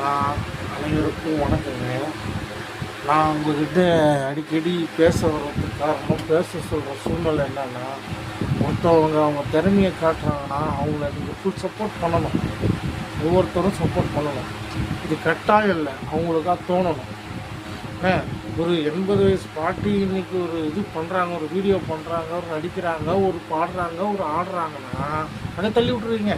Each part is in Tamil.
நான் அனைவருக்கும் வணக்கங்க. நான் உங்ககிட்ட அடிக்கடி பேச வர்றதுக்கு காரணம், பேச சொல்கிற சூழ்நிலை என்னென்னா, ஒருத்தவங்க அவங்க திறமையை காட்டுறாங்கன்னா அவங்கள நீங்கள் ஃபுல் சப்போர்ட் பண்ணணும். ஒவ்வொருத்தரும் சப்போர்ட் பண்ணணும். இது கட்டாயம் இல்லை, அவங்களுக்காக தோணணும். ஒரு 80 வயசு பாட்டி இன்றைக்கி ஒரு இது பண்ணுறாங்க, ஒரு வீடியோ பண்ணுறாங்க, ஒரு நடிக்கிறாங்க, ஒரு பாடுறாங்க, ஒரு ஆடுறாங்கன்னா அதை தள்ளி விட்ருவீங்க.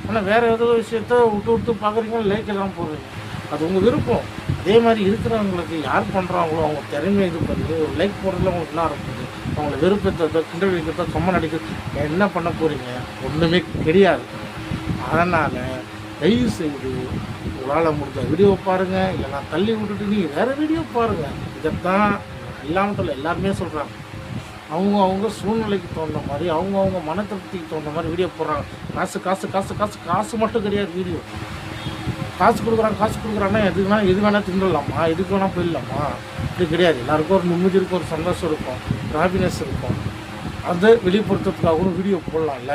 ஆனால் வேறு ஏதோ விஷயத்த விட்டு பார்க்குறீங்க, லைக்கெல்லாம் போடுறீங்க. அது உங்கள் விருப்பம். அதே மாதிரி இருக்கிறவங்களுக்கு யார் பண்ணுறாங்களோ அவங்க திறமையை இது பண்ணி ஒரு லைக் போடுறதுல அவங்களுக்கு என்ன இருக்குது? அவங்கள விருப்பத்தை கிண்டல் வைக்கிறதோ கம்மன் அடிக்கிறது என்ன பண்ண போகிறீங்க? ஒன்றுமே கிடையாது. அதனால் தயவு செய்து உங்களால் முடிஞ்ச வீடியோ பாருங்கள், இல்லைனா தள்ளி விட்டுட்டு நீங்கள் வேறு வீடியோ பாருங்கள். இதைத்தான் இல்லாமல் எல்லாருமே சொல்கிறாங்க. அவங்க சூழ்நிலைக்கு தகுந்த மாதிரி, அவங்க மன திருப்திக்கு தகுந்த மாதிரி வீடியோ போடுறாங்க. காசு காசு காசு காசு காசு மட்டும் கிடையாது. வீடியோ காசு கொடுக்குறாங்கன்னா எது வேணால் திண்டலாமா, எதுக்கு வேணால் போயிடலாமா? இப்படி கிடையாது. எல்லாருக்கும் ஒரு நிம்மதி இருக்கும், ஒரு சந்தோஷம் இருக்கும், ஒரு ஹாப்பினஸ் இருக்கும். அதை வெளிப்படுத்துறதுக்காகவும் வீடியோ போடலாம்ல.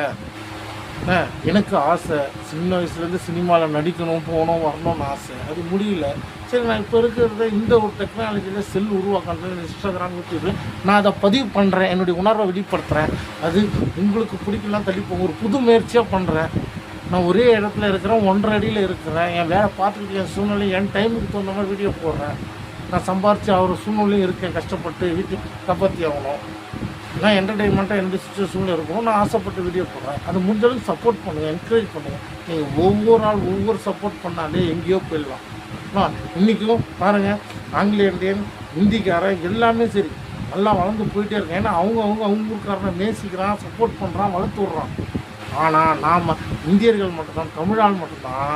எனக்கு ஆசை, சின்ன வயசுலேருந்து சினிமாவில் நடிக்கணும், போகணும், வரணும்னு ஆசை. அது முடியல. சரி, நான் இப்போ இருக்கிறத இந்த ஒரு டெக்னாலஜியில் செல் உருவாக்குறது, இன்ஸ்டாகிராம், யூடியூப், நான் அதை பதிவு பண்ணுறேன், என்னுடைய உணர்வை வெளிப்படுத்துகிறேன். அது உங்களுக்கு பிடிக்கலாம், தள்ளிப்போங்க. ஒரு புது முயற்சியாக பண்ணுறேன். நான் ஒரே இடத்துல இருக்கிறேன், 1.5 அடியில் இருக்கிறேன். என் வேலை பார்த்துக்கிட்டு என் சூழ்நிலை, என் டைமுக்கு தகுந்த மாதிரி வீடியோ போடுறேன். நான் சம்பாரித்து அவர் சூழ்நிலையும் இருக்கேன், கஷ்டப்பட்டு வீட்டுக்கு காப்பாற்றி ஆகணும். நான் என்டர்டெயின்மெண்ட்டாக எந்த சுச்சுவேஷனில் இருக்கணும், நான் ஆசைப்பட்டு வீடியோ போடுறேன். அது முடிஞ்சளவுக்கு சப்போர்ட் பண்ணுங்கள், என்கரேஜ் பண்ணுங்கள். நீங்கள் ஒவ்வொரு நாள் ஒவ்வொரு சப்போர்ட் பண்ணாலே எங்கேயோ போயிடலாம். இன்றைக்கும் பாருங்கள், ஆங்கில இந்தியன், ஹிந்திக்காரன் எல்லாமே சரி நல்லா வளர்ந்து போயிட்டே இருக்கேன். ஏன்னா அவங்க ஊருக்காரனை நேசிக்கிறான், சப்போர்ட் பண்ணுறான், வளர்த்து விட்றான். ஆனால் நாம் இந்தியர்கள் மட்டும்தான், தமிழால் மட்டும்தான்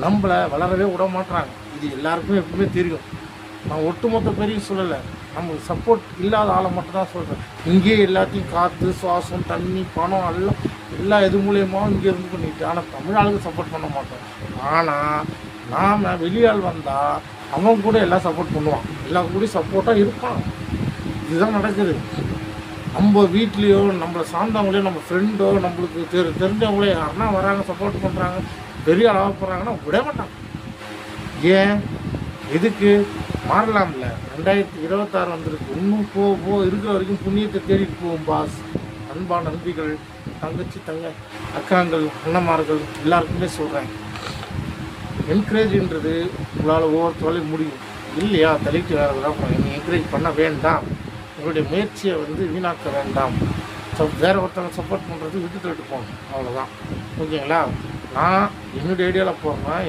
நம்மளை வளரவே விட மாட்டுறாங்க. இது எல்லாருக்குமே எப்பவுமே தெரியும். நான் ஒட்டுமொத்த பேரையும் சொல்லலை, நமக்கு சப்போர்ட் இல்லாத ஆளை மட்டும்தான் சொல்கிறேன். இங்கேயே எல்லாத்தையும் காற்று, சுவாசம், தண்ணி, பணம் எல்லாம் எல்லா இது மூலியமாகவும் இங்கே இருந்து பண்ணிட்டு, ஆனால் தமிழாளுக்கு சப்போர்ட் பண்ண மாட்டோம். ஆனால் நாம் வெளியால் வந்தால் அவன் கூட எல்லாம் சப்போர்ட் பண்ணுவான், எல்லா கூடயும் சப்போர்ட்டாக இருப்பான். இதுதான் நடக்குது. நம்ம வீட்லேயோ, நம்மளை சார்ந்தவங்களையோ, நம்ம ஃப்ரெண்டோ, நம்மளுக்கு தெரிஞ்சவங்களோ யாருன்னா வராங்க, சப்போர்ட் பண்ணுறாங்க, பெரிய அளவாக போகிறாங்கன்னா விட மாட்டாங்க. ஏன்? எதுக்கு? மாறலாம்ல. 2026 வந்துருக்கு. இன்னும் போக இருக்கிற வரைக்கும் புண்ணியத்தை தேடிட்டு போகும் பாஸ். அன்பா நண்பிகள், தங்கச்சி, அக்காங்கள், அண்ணமார்கள் எல்லாருக்குமே சொல்கிறேன், என்கரேஜ்ன்றது உங்களால் ஒவ்வொருத்தராலையும் முடியும். இல்லையா, தலைக்கு வேறு விடாமல் நீங்கள் என்கரேஜ் பண்ண வேண்டாம். உங்களுடைய முயற்சியை வீணாக்க வேண்டாம். வேறு ஒருத்தவங்க சப்போர்ட் பண்ணுறது விட்டு போகணும். அவ்வளோதான். ஓகேங்களா? நான் என்னுடைய ஐடியாவில் போடுறேன்.